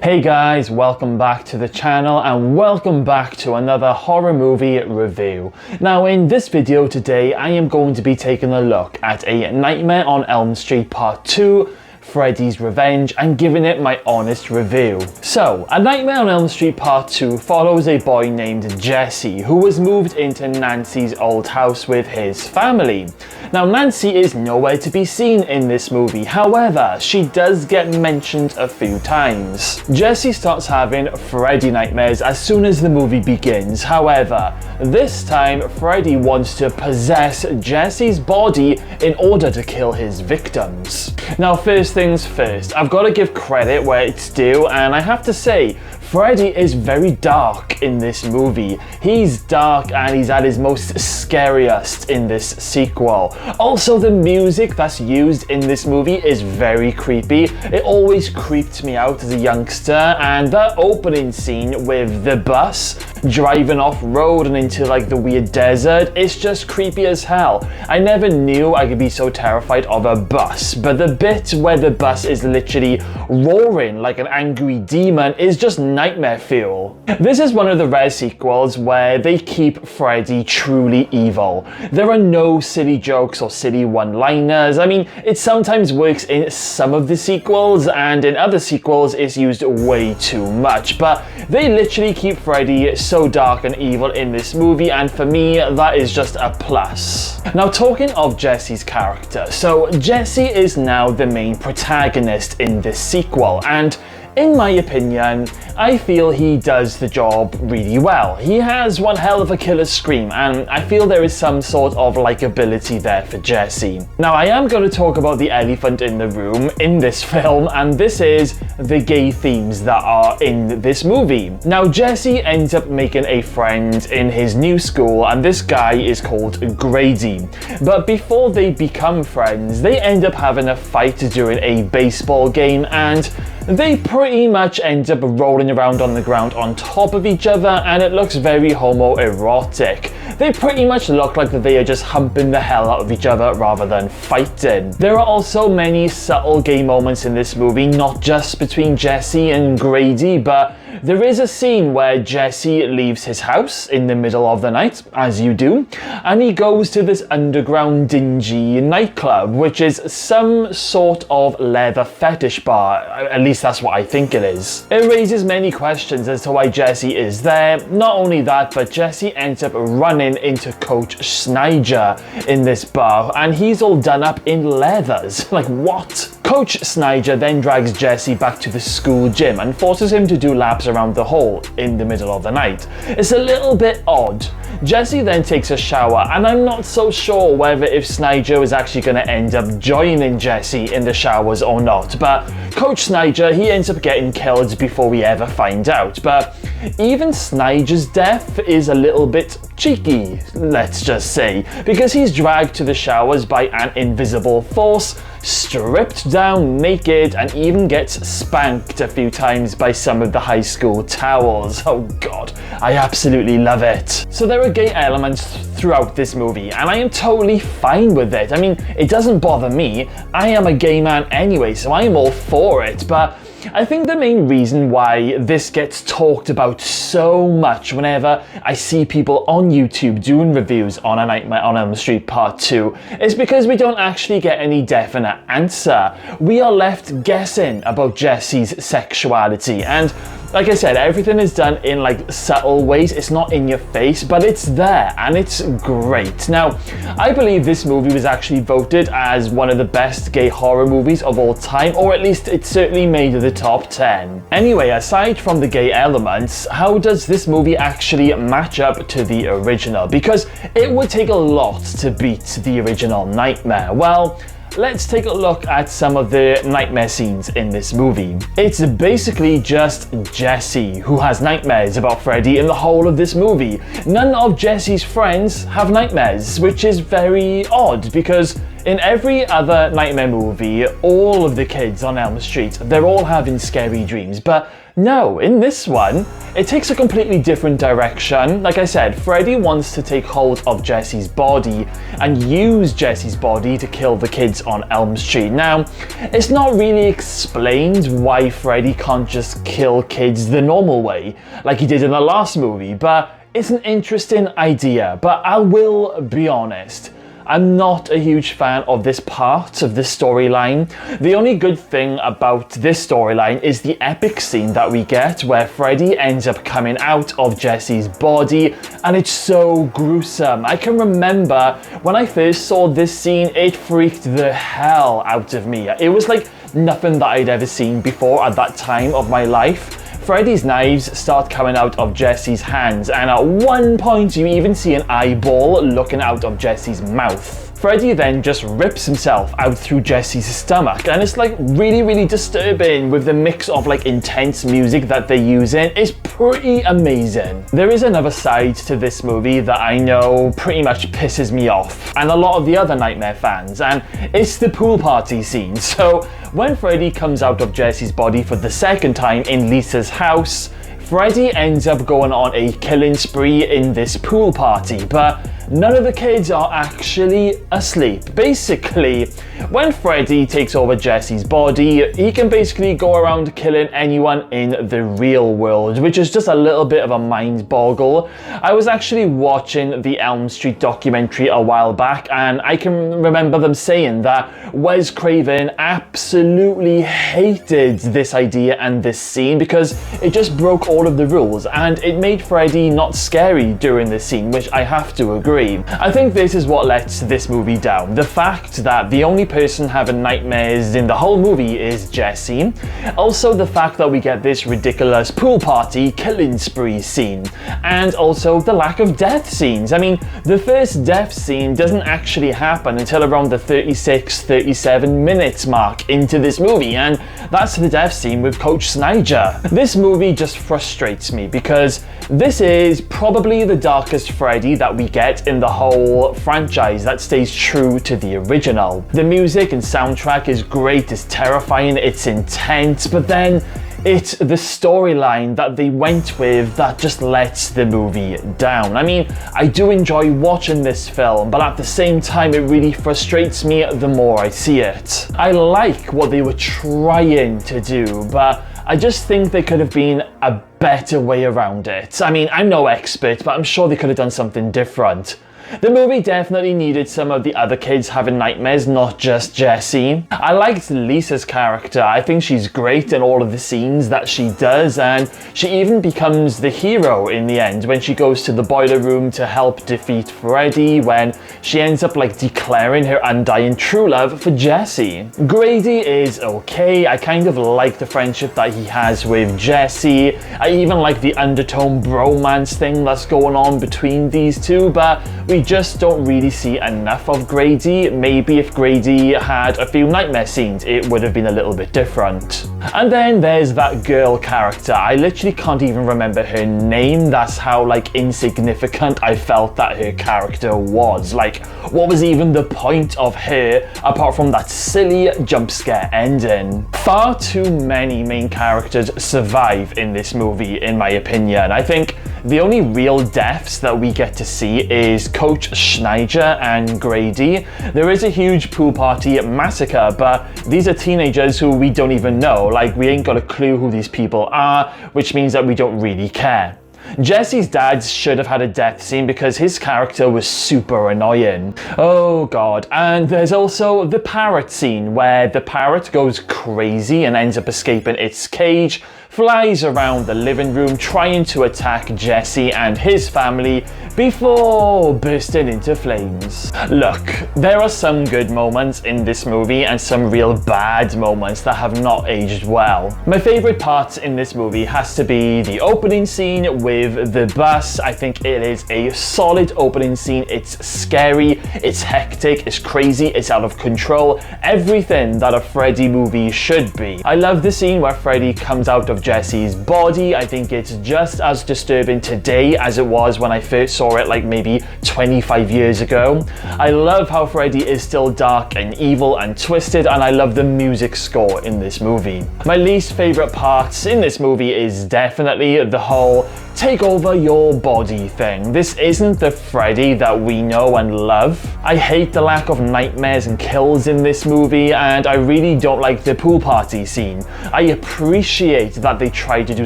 Hey guys, welcome back to the channel and welcome back to another horror movie review. Now in this video today I am going to be taking a look at a Nightmare on Elm Street Part 2, Freddy's Revenge, and giving it my honest review. So, A Nightmare on Elm Street Part 2 follows a boy named Jesse who was moved into Nancy's old house with his family. Now Nancy is nowhere to be seen in this movie, however, she does get mentioned a few times. Jesse starts having Freddy nightmares as soon as the movie begins, however, this time Freddy wants to possess Jesse's body in order to kill his victims. Now first things first, I've got to give credit where it's due, and I have to say, Freddy is very dark in this movie. He's dark and he's at his most scariest in this sequel. Also, the music that's used in this movie is very creepy. It always creeped me out as a youngster, and that opening scene with the bus driving off road and into like the weird desert, it's just creepy as hell. I never knew I could be so terrified of a bus, but the bit where the bus is literally roaring like an angry demon is just nightmare fuel. This is one of the rare sequels where they keep Freddy truly evil. There are no silly jokes or silly one-liners. I mean, it sometimes works in some of the sequels, and in other sequels it's used way too much, but they literally keep Freddy so dark and evil in this movie, and for me that is just a plus. Now talking of Jesse's character, so Jesse is now the main protagonist in this sequel, and in my opinion, I feel he does the job really well. He has one hell of a killer scream, and I feel there is some sort of likability there for Jesse. Now I am going to talk about the elephant in the room in this film, and this is the gay themes that are in this movie. Now Jesse ends up making a friend in his new school, and this guy is called Grady. But before they become friends, they end up having a fight during a baseball game, and they pretty much end up rolling around on the ground on top of each other, and it looks very homoerotic. They pretty much look like they are just humping the hell out of each other rather than fighting. There are also many subtle gay moments in this movie, not just between Jesse and Grady, but there is a scene where Jesse leaves his house in the middle of the night, as you do, and he goes to this underground dingy nightclub, which is some sort of leather fetish bar. At least that's what I think it is. It raises many questions as to why Jesse is there. Not only that, but Jesse ends up running into Coach Snyder in this bar, and he's all done up in leathers. Like, what? Coach Snyder then drags Jesse back to the school gym and forces him to do laps around the hall in the middle of the night. It's a little bit odd. Jesse then takes a shower, and I'm not so sure whether if Snyder is actually going to end up joining Jesse in the showers or not, but Coach Snyder, he ends up getting killed before we ever find out. But even Snyder's death is a little bit cheeky, let's just say, because he's dragged to the showers by an invisible force, stripped down naked, and even gets spanked a few times by some of the high school towels. Oh god, I absolutely love it. So there are gay elements throughout this movie, and I am totally fine with it. I mean, it doesn't bother me. I am a gay man anyway, so I am all for it, but I think the main reason why this gets talked about so much whenever I see people on YouTube doing reviews on A Nightmare on Elm Street Part 2 is because we don't actually get any definite answer. We are left guessing about Jesse's sexuality, and like I said, everything is done in like subtle ways. It's not in your face, but it's there, and it's great. Now, I believe this movie was actually voted as one of the best gay horror movies of all time, or at least it certainly made the top 10. Anyway, aside from the gay elements, how does this movie actually match up to the original? Because it would take a lot to beat the original Nightmare. Well, let's take a look at some of the nightmare scenes in this movie. It's basically just Jesse who has nightmares about Freddy in the whole of this movie. None of Jesse's friends have nightmares, which is very odd because in every other nightmare movie, all of the kids on Elm Street, they're all having scary dreams, but No, in this one, it takes a completely different direction. Like I said, Freddy wants to take hold of Jesse's body and use Jesse's body to kill the kids on Elm Street. Now, it's not really explained why Freddy can't just kill kids the normal way, like he did in the last movie, but it's an interesting idea. But I will be honest, I'm not a huge fan of this part of the storyline. The only good thing about this storyline is the epic scene that we get where Freddy ends up coming out of Jesse's body, and it's so gruesome. I can remember when I first saw this scene, it freaked the hell out of me. It was like nothing that I'd ever seen before at that time of my life. Freddy's knives start coming out of Jesse's hands, and at one point you even see an eyeball looking out of Jesse's mouth. Freddy then just rips himself out through Jesse's stomach, and it's like really disturbing with the mix of like intense music that they're using. It's pretty amazing. There is another side to this movie that I know pretty much pisses me off, and a lot of the other Nightmare fans, and it's the pool party scene. So when Freddy comes out of Jesse's body for the second time in Lisa's house, Freddy ends up going on a killing spree in this pool party, but none of the kids are actually asleep. Basically, when Freddy takes over Jesse's body, he can basically go around killing anyone in the real world, which is just a little bit of a mind boggle. I was actually watching the Elm Street documentary a while back, and I can remember them saying that Wes Craven absolutely hated this idea and this scene because it just broke all of the rules and it made Freddy not scary during this scene, which I have to agree. I think this is what lets this movie down. The fact that the only person having nightmares in the whole movie is Jesse. Also the fact that we get this ridiculous pool party killing spree scene. And also the lack of death scenes. I mean, the first death scene doesn't actually happen until around the 36-37 minutes mark into this movie, and that's the death scene with Coach Snyder. This movie just frustrates me because this is probably the darkest Freddy that we get in the whole franchise that stays true to the original. The music and soundtrack is great, it's terrifying, it's intense, but then it's the storyline that they went with that just lets the movie down. I mean, I do enjoy watching this film, but at the same time it really frustrates me the more I see it. I like what they were trying to do, but I just think there could have been a better way around it. I mean, I'm no expert, but I'm sure they could have done something different. The movie definitely needed some of the other kids having nightmares, not just Jesse. I liked Lisa's character. I think she's great in all of the scenes that she does, and she even becomes the hero in the end when she goes to the boiler room to help defeat Freddy, when she ends up like declaring her undying true love for Jesse. Grady is okay. I kind of like the friendship that he has with Jesse. I even like the undertone bromance thing that's going on between these two, but we just don't really see enough of Grady. Maybe if Grady had a few nightmare scenes, it would have been a little bit different. And then there's that girl character. I literally can't even remember her name. That's how like insignificant I felt that her character was. Like, what was even the point of her apart from that silly jump scare ending? Far too many main characters survive in this movie, in my opinion. I think the only real deaths that we get to see is Coach Schneider and Grady. There is a huge pool party massacre, but these are teenagers who we don't even know. Like, we ain't got a clue who these people are, which means that we don't really care. Jesse's dad should have had a death scene because his character was super annoying. Oh god. And there's also the parrot scene where the parrot goes crazy and ends up escaping its cage, flies around the living room trying to attack Jesse and his family before bursting into flames. Look, there are some good moments in this movie and some real bad moments that have not aged well. My favorite part in this movie has to be the opening scene with the bus. I think it is a solid opening scene. It's scary, it's hectic, it's crazy, it's out of control. Everything that a Freddy movie should be. I love the scene where Freddy comes out of Jesse's body. I think it's just as disturbing today as it was when I first saw it like maybe 25 years ago. I love how Freddy is still dark and evil and twisted, and I love the music score in this movie. My least favorite parts in this movie is definitely the whole take over your body thing. This isn't the Freddy that we know and love. I hate the lack of nightmares and kills in this movie, and I really don't like the pool party scene. I appreciate that they tried to do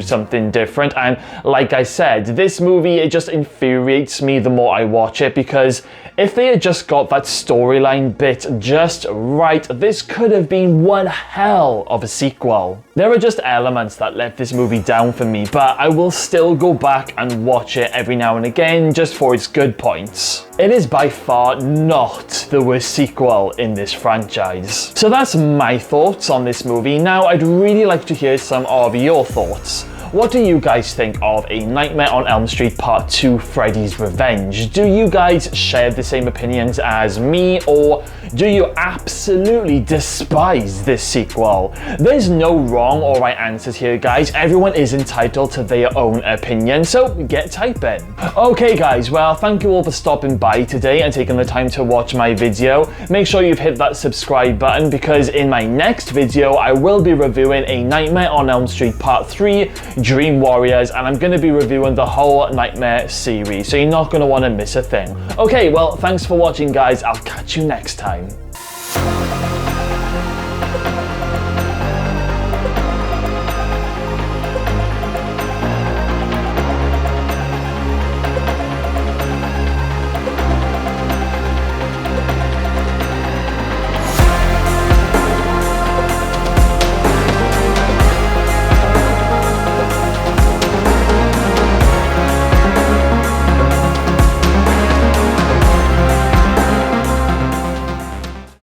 something different, and like I said, this movie, it just infuriates me the more I watch it, because if they had just got that storyline bit just right, this could have been one hell of a sequel. There are just elements that let this movie down for me, but I will still go back and watch it every now and again just for its good points. It is by far not the worst sequel in this franchise. So that's my thoughts on this movie. Now I'd really like to hear some of your thoughts. What do you guys think of A Nightmare on Elm Street Part 2 Freddy's Revenge? Do you guys share the same opinions as me, or do you absolutely despise this sequel? There's no wrong or right answers here, guys. Everyone is entitled to their own opinion, so get typing. Okay guys, well, thank you all for stopping by today and taking the time to watch my video. Make sure you've hit that subscribe button, because in my next video I will be reviewing A Nightmare on Elm Street Part 3 Dream Warriors, and I'm going to be reviewing the whole Nightmare series, so you're not going to want to miss a thing. Okay, well, thanks for watching guys, I'll catch you next time.